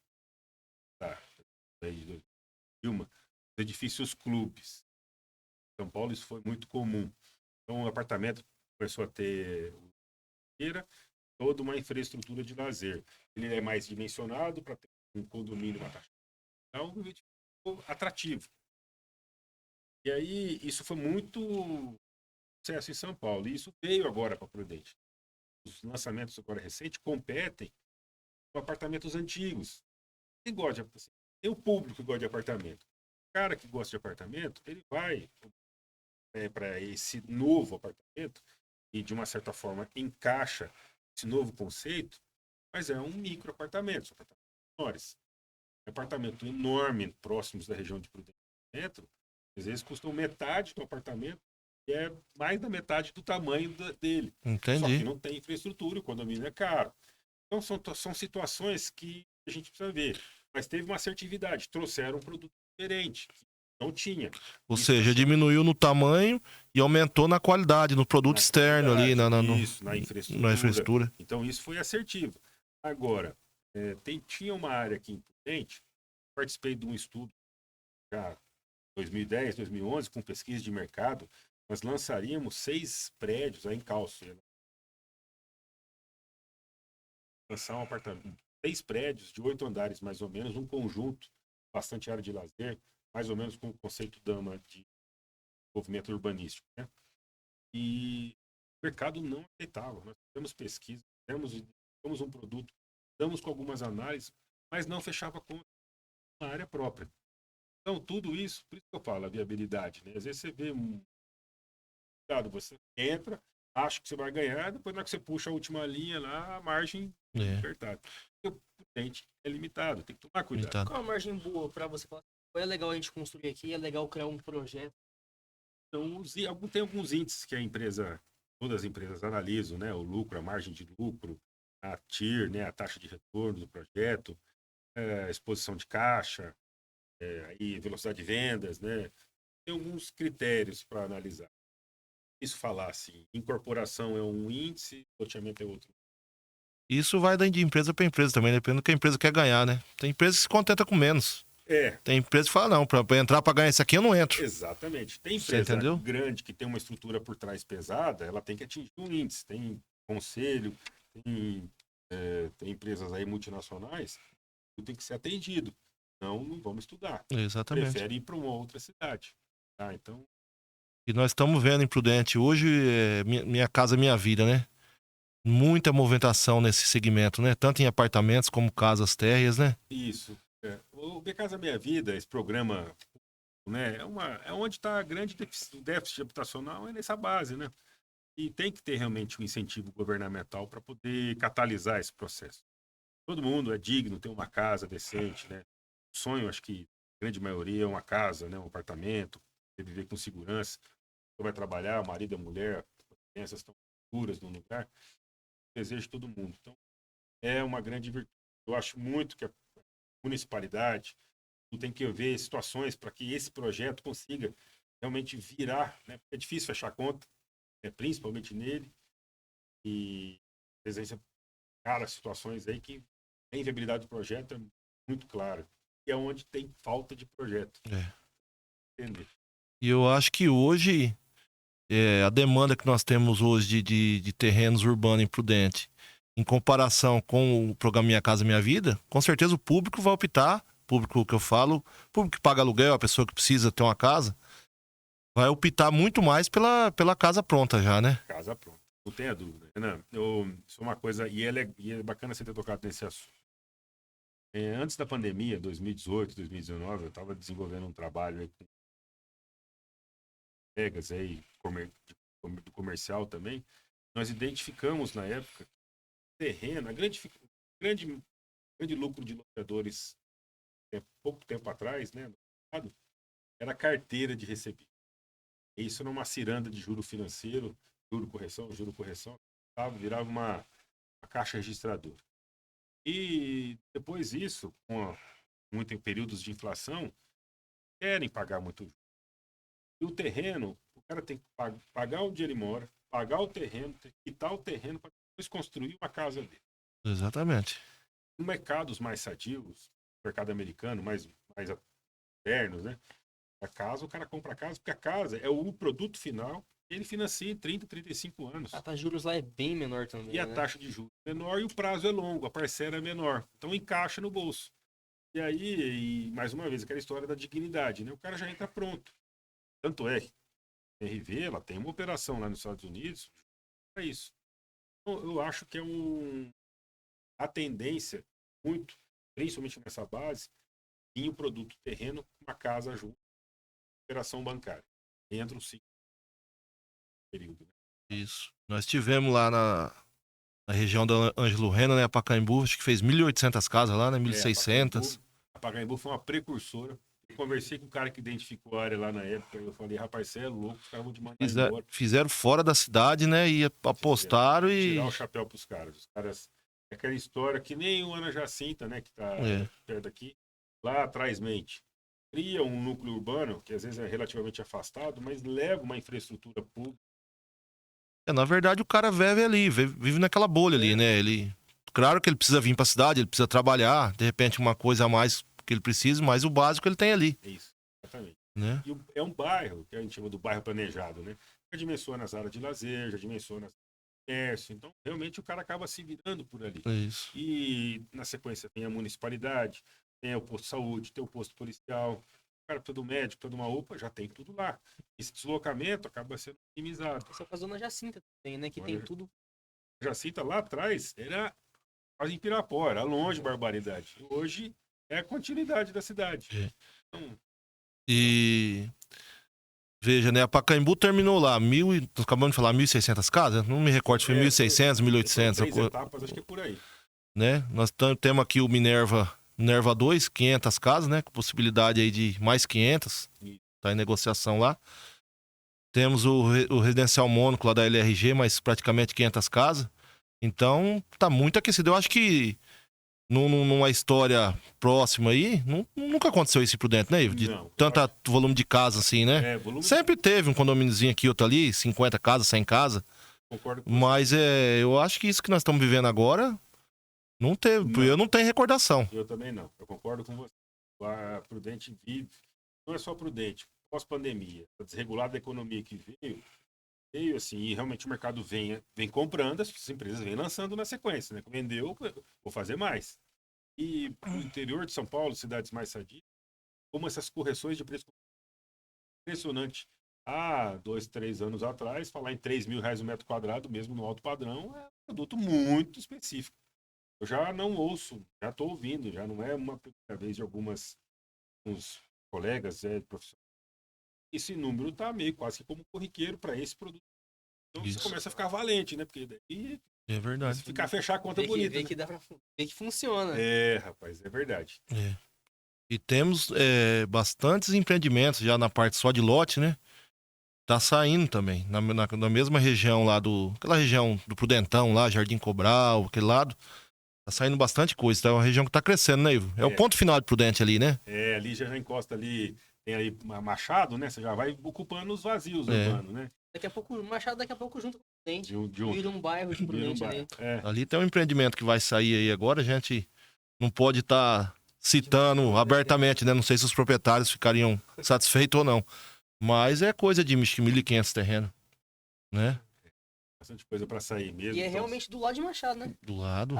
os edifícios clubes. Em São Paulo isso foi muito comum. Então, o apartamento começou a ter toda uma infraestrutura de lazer. Ele é mais dimensionado para ter um condomínio, uma taxa. Então, ficou atrativo. E aí, isso foi muito sucesso em São Paulo. E isso veio agora para Prudente. Os lançamentos agora recentes competem com apartamentos antigos. Quem gosta de, assim, tem o público que gosta de apartamento. O cara que gosta de apartamento, ele vai para esse novo apartamento e, de uma certa forma, encaixa esse novo conceito, mas é um micro apartamento, são apartamentos menores. Apartamento enorme, próximos da região de Prudente Centro, às vezes custam metade do apartamento e é mais da metade do tamanho dele. Entendi. Só que não tem infraestrutura, o condomínio é caro. Então são situações que a gente precisa ver. Mas teve uma assertividade, trouxeram um produto diferente, que não tinha. Ou seja, diminuiu no tamanho e aumentou na qualidade, no produto externo ali, na infraestrutura. Então isso foi assertivo. Agora, tinha uma área aqui em Prudente, participei de um estudo já 2010, 2011, com pesquisa de mercado, nós lançaríamos 6 prédios aí em Calço. Lançar um apartamento, 6 prédios de 8 andares, mais ou menos, um conjunto, bastante área de lazer, mais ou menos com o conceito DAMA de desenvolvimento urbanístico, né? E o mercado não aceitava. Nós fizemos pesquisa, temos um produto, damos com algumas análises, mas não fechava com uma área própria. Então, tudo isso, por isso que eu falo, a viabilidade, né? Às vezes você vê você entra, acha que você vai ganhar, depois na hora que você puxa a última linha lá, a margem é apertada. O cliente é limitado, tem que tomar cuidado. Qual a margem boa para você falar? É legal a gente construir aqui, é legal criar um projeto. Então, tem alguns índices que todas as empresas analisam, né? O lucro, a margem de lucro, a TIR, né? A taxa de retorno do projeto, a exposição de caixa, aí velocidade de vendas, né? Tem alguns critérios para analisar. Isso falar assim, incorporação é um índice, loteamento é outro. Isso vai de empresa para empresa também, dependendo do que a empresa quer ganhar, né? Tem empresa que se contenta com menos. Tem empresa que fala, não, pra entrar pra ganhar isso aqui eu não entro. Exatamente. Tem Você empresa entendeu? grande que tem uma estrutura por trás pesada, ela tem que atingir um índice. Tem conselho, tem empresas aí multinacionais que tem que ser atendido. Não vamos estudar. Exatamente. Prefere ir para uma outra cidade. Tá? Então, E nós estamos vendo em Prudente hoje, Minha Casa Minha Vida, né? Muita movimentação nesse segmento, né? Tanto em apartamentos como casas térreas, né? isso. O Minha Casa Minha Vida, esse programa, né, é onde está grande o déficit habitacional, é nessa base, né? E tem que ter realmente um incentivo governamental para poder catalisar esse processo. Todo mundo é digno, tem uma casa decente, né? O sonho, acho que a grande maioria é uma casa, né? Um apartamento, viver com segurança. Você vai trabalhar, o marido, a mulher, as crianças estão seguras no lugar. Desejo de todo mundo. Então, é uma grande virtude. Eu acho muito que a municipalidade tem que ver situações para que esse projeto consiga realmente virar, né? Porque é difícil fechar a conta, principalmente nele. E às vezes cara, situações aí que a inviabilidade do projeto é muito clara. E é onde tem falta de projeto. Entender. E eu acho que hoje, a demanda que nós temos hoje de terrenos urbanos em Prudente, em comparação com o programa Minha Casa Minha Vida, com certeza o público vai optar, público que eu falo, público que paga aluguel, a pessoa que precisa ter uma casa, vai optar muito mais pela casa pronta já, né? Casa pronta. Não tenha dúvida. Renan, isso é uma coisa, e é bacana você ter tocado nesse assunto. Antes da pandemia, 2018, 2019, eu estava desenvolvendo um trabalho aí com colegas aí, do comercial também. Nós identificamos na época terreno, grande lucro de loteadores pouco tempo atrás, né, era a carteira de recebido. Isso numa ciranda de juro financeiro, juro correção, virava uma caixa registradora. E depois disso, muito em períodos de inflação, querem pagar muito juros. E o terreno, o cara tem que pagar onde ele mora, pagar o terreno, tem que quitar o terreno para depois construir uma casa dele. Exatamente. Em mercados mais sadios, mercado americano, mais modernos, né? A casa, o cara compra a casa, porque a casa é o produto final, ele financia em 30, 35 anos. A taxa de juros lá é bem menor também, E a né? taxa de juros é menor e o prazo é longo, a parcela é menor. Então encaixa no bolso. E aí, mais uma vez, aquela história da dignidade, né? O cara já entra pronto. Tanto é que a RV, ela tem uma operação lá nos Estados Unidos para isso. Então, eu acho que a tendência, muito, principalmente nessa base, em o produto terreno com uma casa junto, operação bancária. Entra um ciclo período. Né? Isso. Nós tivemos lá na região da Ângelo Rena, né, a Pacaembu, acho que fez 1.800 casas lá, né, 1.600. A Pacaembu foi uma precursora. Eu conversei com o cara que identificou a área lá na época. Eu falei, rapaz, você é louco, os caras vão te mandar embora. Fizeram fora da cidade, né? E apostaram e. Tirar o chapéu pros caras. Os caras. É aquela história que nem o Ana Jacinta, né? Que tá perto daqui. Lá atrás mente. Cria um núcleo urbano, que às vezes é relativamente afastado, mas leva uma infraestrutura pública. Na verdade, o cara vive naquela bolha ali, né? Claro que ele precisa vir pra cidade, ele precisa trabalhar, de repente uma coisa a mais que ele precisa, mas o básico ele tem ali. É isso, exatamente. Né? E é um bairro, que a gente chama do bairro planejado, né? Já dimensiona as áreas de lazer, já dimensiona comércio. Então, realmente, o cara acaba se virando por ali. É isso. E, na sequência, tem a municipalidade, tem o posto de saúde, tem o posto policial. O cara precisa do médico, precisa de uma UPA, já tem tudo lá. Esse deslocamento acaba sendo minimizado. Essa é a Zona Jacinta também, né? Que tem tudo. Jacinta lá atrás era quase em Pirapora, era longe, barbaridade. Hoje é a continuidade da cidade. Então, e veja, né? A Pacaembu terminou lá, nós acabamos de falar 1.600 casas? Não me recordo se foi 1.600, 1.800. 3 etapas, acho que é por aí. Né? Nós temos aqui o Minerva 2, 500 casas, né? Com possibilidade aí de mais 500. Tá em negociação lá. Temos o Residencial Mônaco lá da LRG, mas praticamente 500 casas. Então, tá muito aquecido. Eu acho que numa história próxima aí, nunca aconteceu isso por dentro, né, Ivo? De tanto volume de casa assim, né? Sempre teve um condomíniozinho aqui, outro ali, 50 casas, 100 casas. Concordo com mas eu acho que isso que nós estamos vivendo agora, não teve. Eu não tenho recordação. Eu também não. Eu concordo com você. a Prudente vive, não é só Prudente, pós-pandemia, a desregulada economia que veio assim, e realmente o mercado vem comprando, as empresas vêm lançando na sequência, né? Vendeu, vou fazer mais. E no interior de São Paulo, cidades mais sadias, como essas correções de preço impressionante. Há 2, 3 anos atrás, falar em R$ 3.000 o metro quadrado, mesmo no alto padrão, é um produto muito específico. Eu já não ouço, já estou ouvindo, já não é uma primeira vez de uns colegas profissionais. Esse número está meio quase que como corriqueiro para esse produto. Então você Isso. começa a ficar valente, né? Porque daí É verdade. se ficar fechar a conta bonita. Ver Né? que dá pra ver que funciona. É, rapaz, é verdade. É. E temos bastantes empreendimentos já na parte só de lote, né? Tá saindo também. Na mesma região lá aquela região do Prudentão lá, Jardim Cobral, aquele lado. Tá saindo bastante coisa. Tá uma região que tá crescendo, né, Ivo? É o ponto final de Prudente ali, né? É, ali já encosta ali, tem ali Machado, né? Você já vai ocupando os vazios É. urbanos, né? Daqui a pouco, Machado daqui a pouco junto com o Prudente. De um, Vira um bairro de vira um Prudente ali. bairro. É. Ali tem um empreendimento que vai sair aí agora. A gente não pode estar citando abertamente, né? Não sei se os proprietários ficariam satisfeitos ou não. Mas é coisa de 1.500 terreno, né? Bastante coisa para sair mesmo. E é então, realmente do lado de Machado, né? Do lado.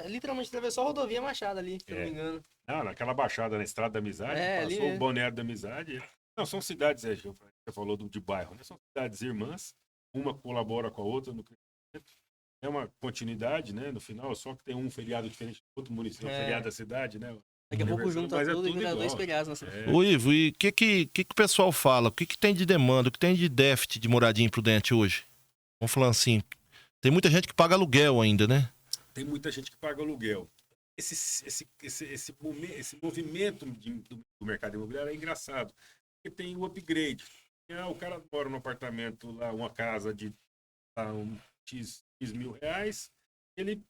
Literalmente atravessou a rodovia Machado ali, se eu não me engano. Não, naquela baixada na Estrada da Amizade, Ali passou o mesmo. Balneário da Amizade. Não, são cidades, você falou de bairro, né? São cidades irmãs, uma colabora com a outra no crescimento. É uma continuidade, né? No final, só que tem um feriado diferente do outro município, feriado da cidade, né? Daqui a pouco junta Mas tudo e tudo vira dois igual. feriados na cidade. Ô, Ivo, e o que o pessoal fala? O que tem de demanda? O que tem de déficit de moradia imprudente hoje? Vamos falando assim, tem muita gente que paga aluguel ainda, né? Tem muita gente que paga aluguel. Esse movimento do mercado imobiliário é engraçado. Porque tem o upgrade. O cara mora num apartamento lá, uma casa de X mil reais, ele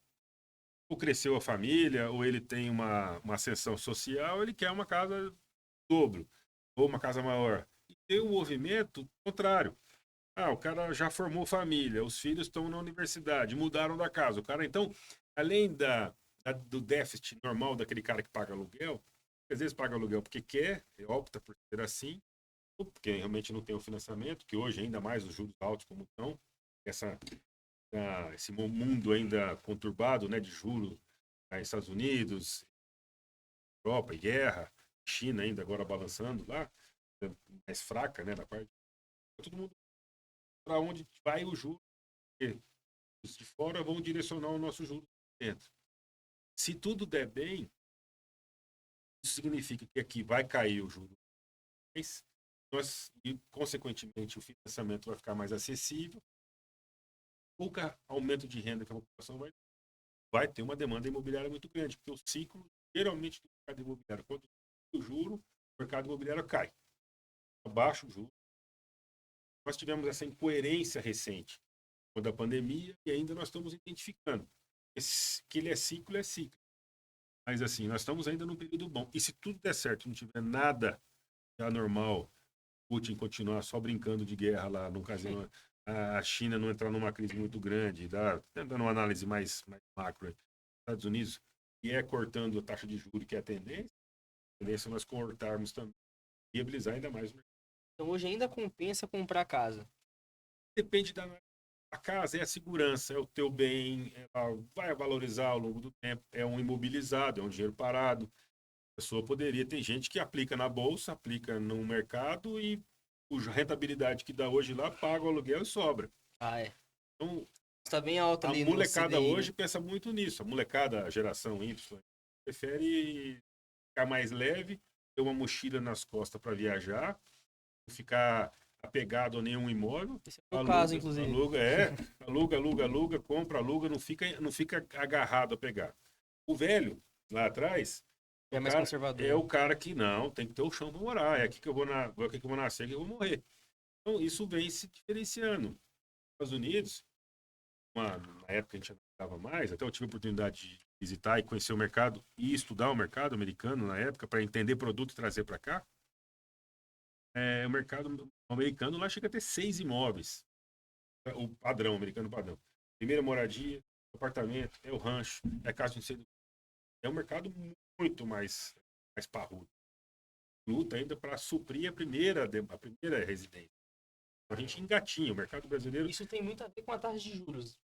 ou cresceu a família, ou ele tem uma ascensão social, ele quer uma casa dobro, ou uma casa maior. E tem um movimento contrário. O cara já formou família, os filhos estão na universidade, mudaram da casa. O cara, então, além do déficit normal daquele cara que paga aluguel, às vezes paga aluguel porque quer, opta por ser assim, ou porque realmente não tem o financiamento, que hoje ainda mais os juros altos como estão, esse mundo ainda conturbado, né, de juros nos Estados Unidos, Europa, guerra, China ainda agora balançando lá, mais fraca, né, da parte. Todo mundo para onde vai o juro, porque os de fora vão direcionar o nosso juro dentro. Se tudo der bem, isso significa que aqui vai cair o juro, e consequentemente o financiamento vai ficar mais acessível, pouco aumento de renda que a população vai ter uma demanda imobiliária muito grande, porque o ciclo geralmente do mercado imobiliário, quando o juro, o mercado imobiliário cai, abaixa o juro. Nós tivemos essa incoerência recente quando a pandemia, e ainda nós estamos identificando que ele é ciclo. Mas assim, nós estamos ainda num período bom. E se tudo der certo, não tiver nada anormal, Putin continuar só brincando de guerra lá no casino, a China não entrar numa crise muito grande, dando uma análise mais macro, Estados Unidos, e cortando a taxa de juros, que é a tendência é nós cortarmos também, viabilizar ainda mais o mercado. Então hoje ainda compensa comprar casa? Depende a casa, é a segurança, é o teu bem, vai valorizar ao longo do tempo, é um imobilizado, é um dinheiro parado. A pessoa poderia, tem gente que aplica na bolsa, aplica no mercado e a rentabilidade que dá hoje lá, paga o aluguel e sobra. É. Então, Está bem alto ali a molecada no CDI, hoje né? pensa muito nisso. A molecada, a geração Y, prefere ficar mais leve, ter uma mochila nas costas para viajar, não ficar apegado a nenhum imóvel. Esse é o meu caso, inclusive. Aluga, compra, aluga, não fica agarrado a pegar. O velho, lá atrás, É mais conservador. é o cara que não, tem que ter o chão para morar, é aqui que eu vou nascer, aqui que eu vou morrer. Então, isso vem se diferenciando. Nos Estados Unidos, na época a gente andava mais, até eu tive a oportunidade de visitar e conhecer o mercado e estudar o mercado americano na época para entender produto e trazer para cá. O mercado americano lá chega a ter 6 imóveis. O padrão, americano padrão. Primeira moradia, apartamento, é o rancho, é a casa de cedo. É um mercado muito mais mais parrudo. Luta ainda para suprir a primeira residência. Então, a gente engatinha. O mercado brasileiro, Isso tem muito a ver com a taxa de juros.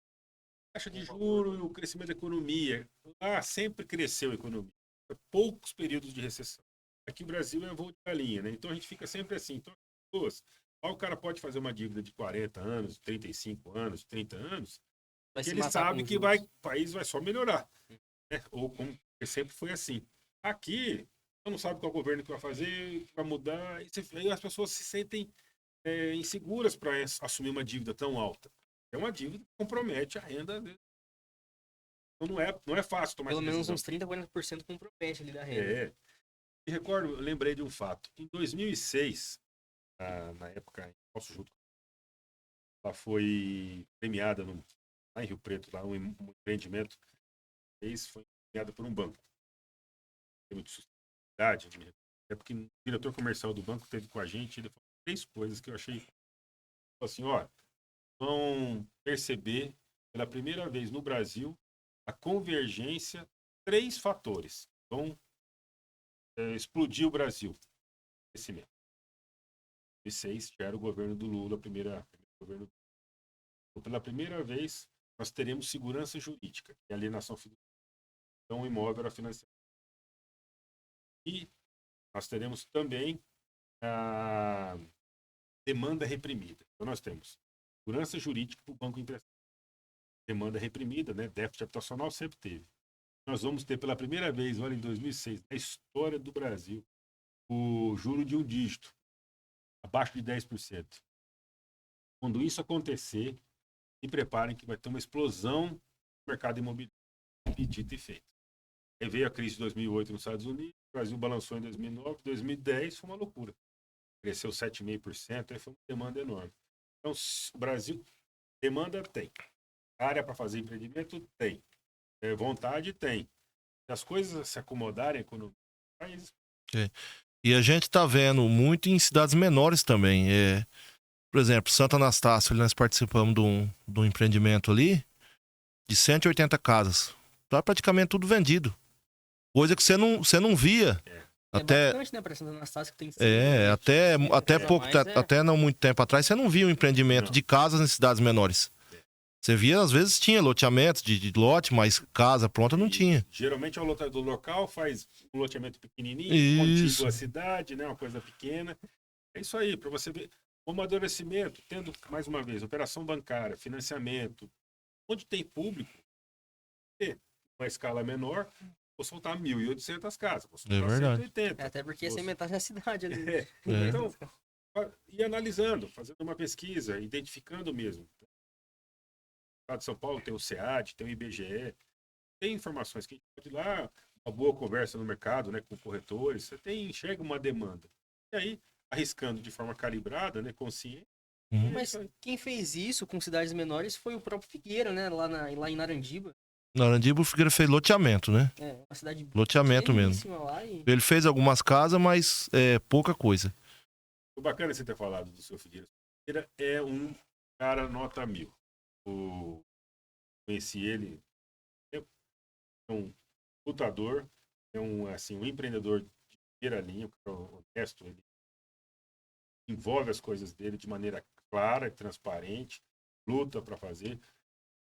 taxa de juros e o crescimento da economia. Lá sempre cresceu a economia. Poucos períodos de recessão. Aqui o Brasil é voo de galinha, né? Então a gente fica sempre assim. Então, as pessoas, lá o cara pode fazer uma dívida de 40 anos, 35 anos, 30 anos, Vai e se ele matar sabe com que juros. o país vai só melhorar. Né? Ou como sempre foi assim. Aqui, você não sabe qual governo que vai fazer, que vai mudar, e as pessoas se sentem inseguras para assumir uma dívida tão alta. É uma dívida que compromete a renda. Então não é fácil tomar Pelo essa menos decisão. uns 30, 40% compromete ali da renda. É. E recordo, eu lembrei de um fato. Em 2006, na época, nosso junto, ela foi premiada lá em Rio Preto, lá um empreendimento, foi premiada por um banco. Prêmio de sustentabilidade. É porque o diretor comercial do banco esteve com a gente, ele falou 3 coisas que eu achei. Falou assim, ó, vão perceber pela primeira vez no Brasil a convergência, 3 fatores. Vão explodir o Brasil. Crescimento. 2006 já era o governo do Lula, primeiro governo. Então, pela primeira vez, nós teremos segurança jurídica e alienação fiduciária. Então, o imóvel era financiado. E nós teremos também a demanda reprimida. Então, nós temos segurança jurídica para o banco emprestar. Demanda reprimida, né? Déficit habitacional sempre teve. Nós vamos ter pela primeira vez, olha, em 2006, na história do Brasil, o juro de um dígito, abaixo de 10%. Quando isso acontecer, se preparem que vai ter uma explosão no mercado imobiliário. E dito e feito. Aí veio a crise de 2008 nos Estados Unidos, o Brasil balançou em 2009, 2010 foi uma loucura. Cresceu 7,5%, aí foi uma demanda enorme. Então, o Brasil, demanda tem. Área para fazer empreendimento tem. Vontade tem. Se as coisas se acomodarem, a economia, E a gente tá vendo muito em cidades menores também. Por exemplo, Santo Anastácio, nós participamos de um empreendimento ali de 180 casas. Tá praticamente tudo vendido. Coisa que você não via. É Até, bastante, né? Para Santa Anastácia que tem até 100 pouco, mais, até não muito tempo atrás, você não via um empreendimento Não. de casas em cidades menores. Você via, às vezes tinha loteamento de lote, mas casa pronta não tinha. Geralmente é o lotador local, faz um loteamento pequenininho, Isso. contíguo à cidade, né, uma coisa pequena. É isso aí, para você ver o amadurecimento, tendo, mais uma vez, operação bancária, financiamento, onde tem público, uma escala menor, vou soltar 1.800 casas, vou soltar verdade. 180. até porque essa é metade da cidade ali. né? É. Então, e analisando, fazendo uma pesquisa, identificando mesmo. O Estado de São Paulo tem o SEAD, tem o IBGE, tem informações que a gente pode ir lá, uma boa conversa no mercado, né, com corretores, você enxerga uma demanda. E aí, arriscando de forma calibrada, né, consciente. Uhum. Mas quem fez isso com cidades menores foi o próprio Figueira, né? Lá em Narandiba. Narandiba, o Figueira fez loteamento, né? É, uma cidade Loteamento mesmo. pequeníssima lá e... Ele fez algumas casas, mas pouca coisa. O bacana você ter falado do seu Figueira. Figueira é um cara nota 1000. Conheci ele, é um lutador, é um empreendedor de primeira linha, um cara honesto, ele envolve as coisas dele de maneira clara e transparente, luta para fazer.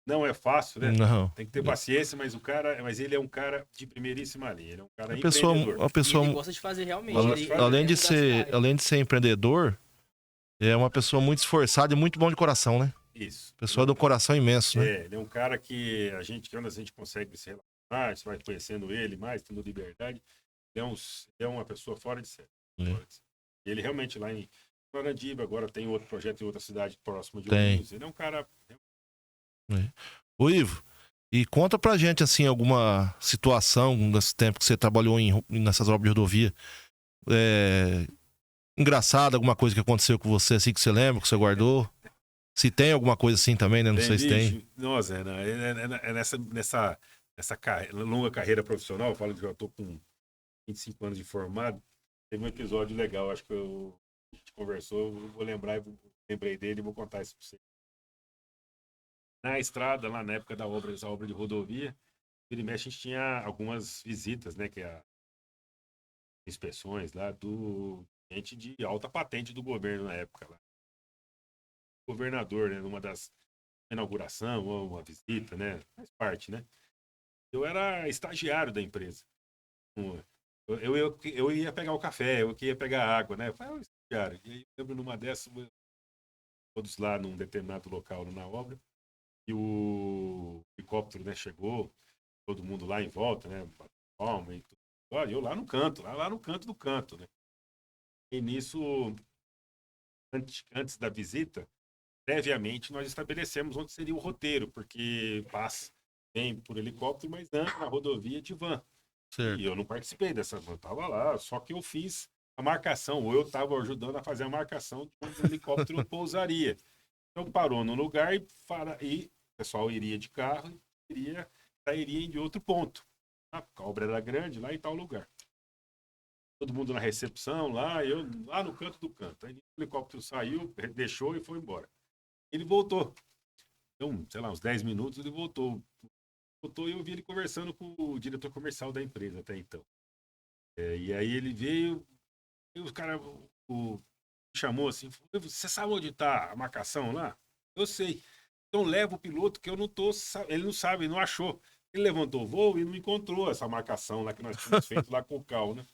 Não é fácil, né? Não. Tem que ter paciência, mas ele é um cara de primeiríssima linha, ele é um cara A empreendedor. pessoa, E ele gosta de fazer realmente. Gosta ele- de fazer. ele além quer de mudar a cidade. além de ser empreendedor, é uma pessoa muito esforçada e muito bom de coração, né? Isso. Pessoa do coração imenso, né? Ele é um cara que quando a gente consegue se relacionar, você vai conhecendo ele mais, tendo liberdade, ele é uma pessoa fora de série. E ele realmente lá em Narandiba, agora tem outro projeto em outra cidade próxima de Ourinhos. Ele é um cara... Ô, Ivo, e conta pra gente, assim, alguma situação nesse tempo que você trabalhou nessas obras de rodovia. Engraçada, alguma coisa que aconteceu com você, assim, que você lembra, que você guardou? Se tem alguma coisa assim também, né? Não sei se tem. Nossa, nessa longa carreira profissional, eu falo que já estou com 25 anos de formado, teve um episódio legal, acho que a gente conversou, eu vou lembrar, lembrei dele e vou contar isso para você. Na estrada, lá na época essa obra de rodovia, vira e mexe, a gente tinha algumas visitas, né, que inspeções lá do gente de alta patente do governo na época lá. O governador, né, numa das inauguração ou uma visita, né, faz parte, né? Eu era estagiário da empresa. Eu ia pegar o café, eu que ia pegar a água, né? Eu falei, estagiário. E aí eu lembro numa dessas, todos lá num determinado local na obra, e o helicóptero, né, chegou, todo mundo lá em volta, né? Palma e tudo. Olha, eu lá no canto, lá no canto do canto, né? E nisso, antes da visita, previamente nós estabelecemos onde seria o roteiro, porque passa, vem por helicóptero, mas anda na rodovia de van. E Certo. eu não participei dessa van, estava lá, só que eu fiz a marcação, ou eu estava ajudando a fazer a marcação de onde o helicóptero pousaria. Então parou no lugar e o pessoal iria de carro e sairia de outro ponto. A obra era grande, lá em tal lugar. Todo mundo na recepção, eu lá no canto do canto. Aí o helicóptero saiu, deixou e foi embora. Ele voltou. Então, sei lá, uns 10 minutos ele voltou. Voltou e eu vi ele conversando com o diretor comercial da empresa até então. E aí ele veio, e o cara me chamou assim, falou, você sabe onde está a marcação lá? Eu sei. Então leva o piloto que eu não tô, ele não sabe, ele não achou. Ele levantou o voo e não encontrou essa marcação lá que nós tínhamos feito lá com o Cal, né?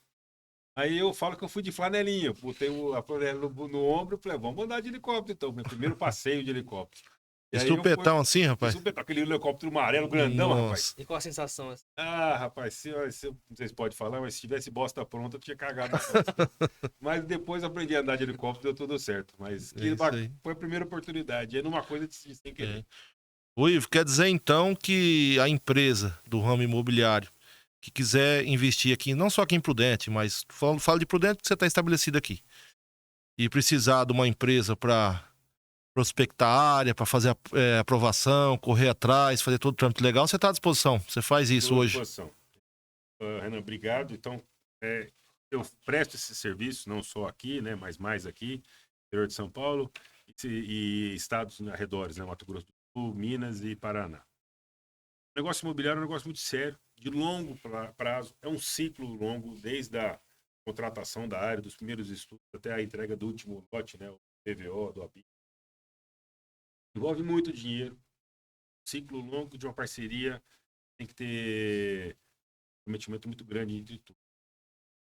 Aí eu falo que eu fui de flanelinha, botei a flanela no ombro e falei, vamos andar de helicóptero então, meu primeiro passeio de helicóptero. E De aí eu fui, supetão assim, rapaz? aquele helicóptero amarelo grandão, rapaz. Nossa. E qual a sensação? Assim? Ah, rapaz, não sei se pode falar, mas se tivesse bosta pronta, eu tinha cagado na bosta. Mas depois aprendi a andar de helicóptero, deu tudo certo. Mas É isso aí. foi a primeira oportunidade. É numa coisa sem querer. É. O Ivo, quer dizer então que a empresa do ramo imobiliário que quiser investir aqui, não só aqui em Prudente, mas falo de Prudente porque você está estabelecido aqui, e precisar de uma empresa para prospectar a área, para fazer aprovação, correr atrás, fazer todo o trâmite legal, você está à disposição. Você faz isso Estou à hoje. disposição. Renan, obrigado. Então, eu presto esse serviço, não só aqui, né, mas mais aqui, no interior de São Paulo e estados arredores, né, Mato Grosso do Sul, Minas e Paraná. O negócio imobiliário é um negócio muito sério, de longo prazo, é um ciclo longo, desde a contratação da área, dos primeiros estudos até a entrega do último lote, né, o PVO, do ABI. Envolve muito dinheiro, ciclo longo de uma parceria, tem que ter um comprometimento muito grande entre tudo.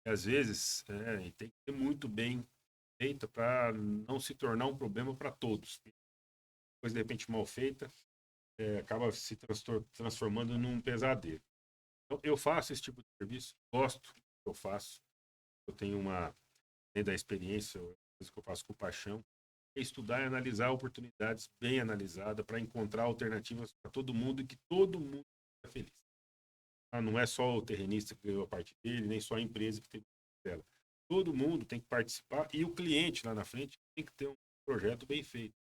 E, às vezes, tem que ser muito bem feita para não se tornar um problema para todos. Coisa, de repente, mal feita, acaba se transformando num pesadelo. Então, eu faço esse tipo de serviço, gosto do que eu faço. Eu tenho além da experiência, coisa que eu faço com paixão, é estudar e analisar oportunidades bem analisadas para encontrar alternativas para todo mundo e que todo mundo seja feliz. Não é só o terrenista que ganhou a parte dele, nem só a empresa que teve dela. Todo mundo tem que participar e o cliente lá na frente tem que ter um projeto bem feito.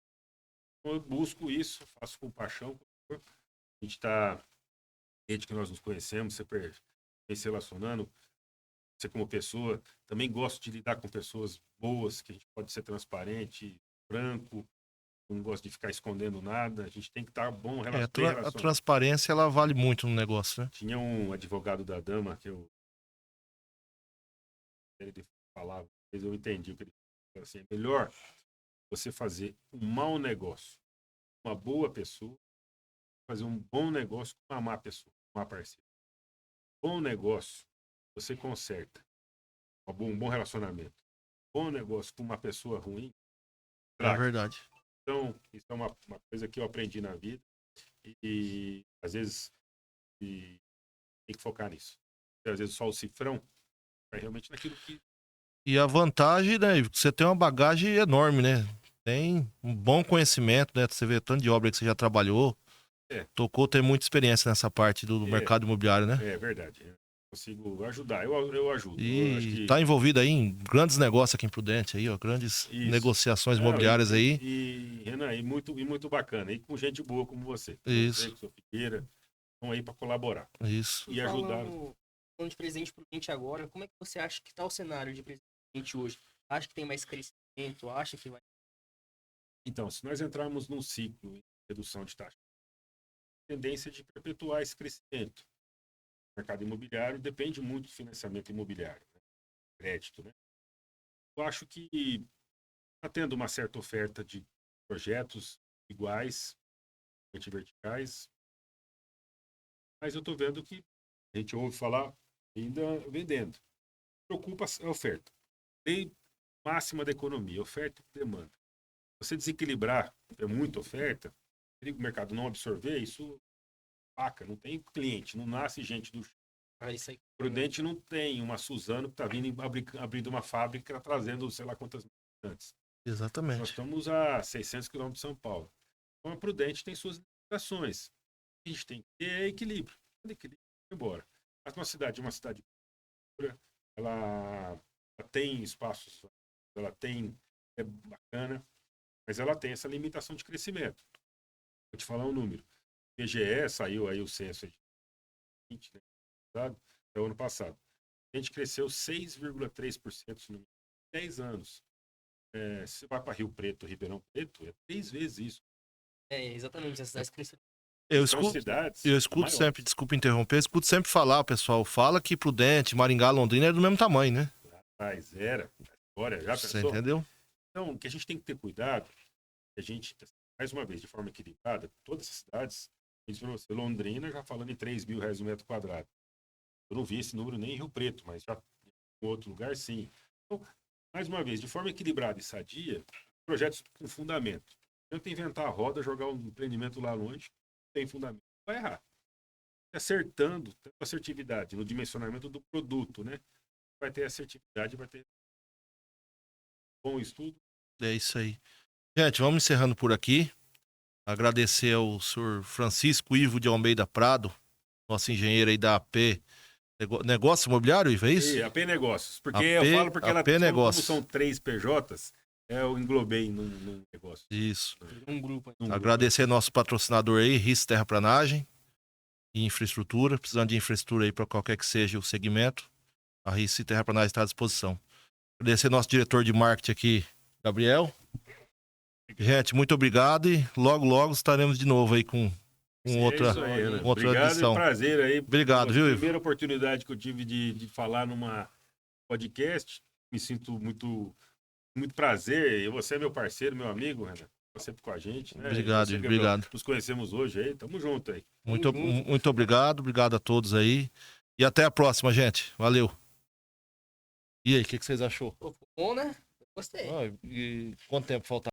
Então, eu busco isso, faço com paixão. A gente está, desde que nós nos conhecemos, você vem se relacionando, você como pessoa, também gosto de lidar com pessoas boas, que a gente pode ser transparente, franco, não gosto de ficar escondendo nada, a gente tem que estar bem A relacionado. transparência, ela vale muito no negócio, né? Tinha um advogado da dama que ele falava, mas eu entendi o que ele falou, assim, é melhor você fazer um mau negócio com uma boa pessoa, fazer um bom negócio com uma má pessoa, uma parceira. Bom negócio, você conserta, um bom relacionamento. Bom negócio com uma pessoa ruim, É traga. verdade. Então, isso é uma coisa que eu aprendi na vida e às vezes tem que focar nisso. E, às vezes só o cifrão vai realmente naquilo que... E a vantagem, né, Ivo, que você tem uma bagagem enorme, né? Tem um bom conhecimento, né? Você vê tanto de obra que você já trabalhou. Tocou, tem muita experiência nessa parte do mercado imobiliário, né? É verdade. Eu consigo ajudar, eu ajudo. Eu acho E que... tá envolvido aí em grandes negócios aqui em Prudente, aí, ó, grandes negociações imobiliárias aí. Renan, e muito bacana. E com gente boa como você. Isso. Você, com sua Figueira, estão aí para colaborar. Isso. E ajudar. Falando de presente Prudente agora, como é que você acha que tá o cenário de presente hoje? Acha que tem mais crescimento? Acha que vai... Então, se nós entrarmos num ciclo de redução de taxa, a tendência é de perpetuar esse crescimento. O mercado imobiliário depende muito do financiamento imobiliário. Né? crédito, né? Eu acho que está tendo uma certa oferta de projetos iguais, verticais, mas eu estou vendo que a gente ouve falar ainda vendendo. Preocupa a oferta. Lei máxima da economia, oferta e demanda. Você desequilibrar, é muita oferta, o mercado não absorver, isso paca, não tem cliente, não nasce gente do Isso aí. Prudente não tem uma Suzano que está vindo abrindo uma fábrica trazendo sei lá quantas antes. Nós Exatamente. estamos a 600 quilômetros de São Paulo. Então a Prudente tem suas limitações. A gente tem que ter equilíbrio. Quando equilíbrio, vai embora. Mas uma cidade pura, ela tem espaços, ela tem, é bacana, mas ela tem essa limitação de crescimento. Vou te falar um número. PGE saiu aí o censo de 20, né, até o ano passado. A gente cresceu 6,3% em 10 anos. Se você vai para Rio Preto, Ribeirão Preto, é 3 vezes isso. Exatamente, as cidades cresceram. Eu São escuto, cidades eu escuto maiores. sempre, desculpa interromper, eu escuto sempre falar, o pessoal fala que Prudente, Maringá, Londrina é do mesmo tamanho, né? Mas era. Agora, já Você pensou? entendeu? Então, o que a gente tem que ter cuidado, a gente, mais uma vez, de forma equilibrada, todas as cidades, eu disse pra você, Londrina já falando em 3 mil reais o metro quadrado. Eu não vi esse número nem em Rio Preto, mas já em outro lugar, sim. Então, mais uma vez, de forma equilibrada e sadia, projetos com fundamento. Tenta inventar a roda, jogar um empreendimento lá longe, tem fundamento. Vai errar. Acertando, tendo assertividade no dimensionamento do produto, né? Vai ter assertividade, vai ter bom estudo. É isso aí. Gente, vamos encerrando por aqui. Agradecer ao senhor Francisco Ivo de Almeida Prado, nosso engenheiro aí da AP Negócio Imobiliário, Ivo, é isso? E AP Negócios. Porque AP, eu falo porque ela, AP como Negócios. são 3 PJs, eu englobei num negócio. Isso. Um grupo. Agradecer nosso patrocinador aí, RIS Terraplanagem e Infraestrutura. Precisando de infraestrutura aí para qualquer que seja o segmento, a RIS Terraplanagem está à disposição. Agradecer nosso diretor de marketing aqui, Gabriel. Gente, muito obrigado e logo estaremos de novo aí com outra, isso aí, Ana. outra Obrigado edição. e prazer aí. Obrigado, viu, Ivo? Primeira oportunidade que eu tive de falar numa podcast. Me sinto muito prazer. E você é meu parceiro, meu amigo, Renan. Tá sempre com a gente, né? Obrigado, Você, Ivo, Gabriel, obrigado. nos conhecemos hoje aí. Tamo junto aí. Muito obrigado a todos aí. E até a próxima, gente. Valeu. E aí, o que vocês achou? Bom, né? Gostei. E quanto tempo falta?